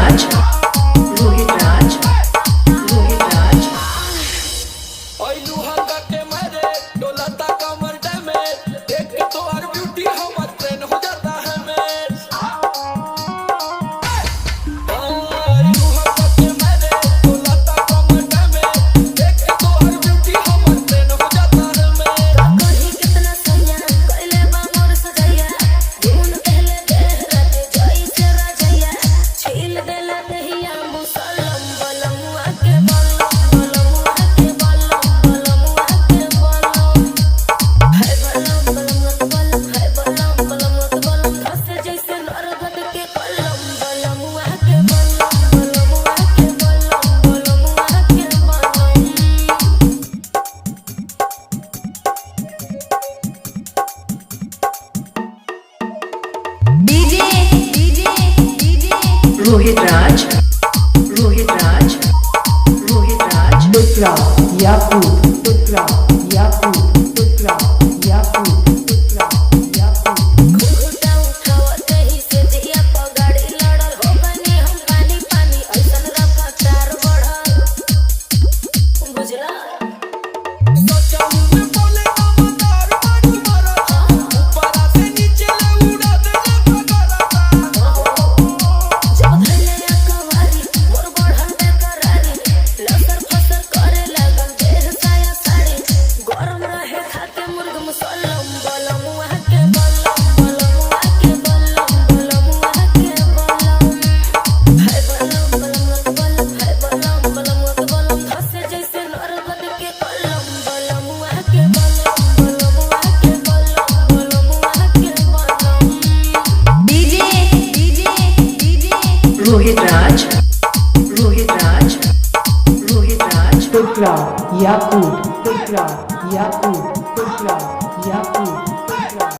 राज, रोहित राज, रोहित राज। रोहित राज, रोहित राज, रोहित राज। पुत्रा याकूब, पुत्रा याकूब, पुत्रा याकूब, पुत्रा याकूब। घुघुटा उठावत ही से दिया पगाड़ी लड़ल हो बनी हम पानी पानी ऐसन रफ्तार बढ़ल बुझला रोहित राज, रोहित राज, रोहित राज। पुत्रा याकूब, पुत्रा याकूब, पुत्रा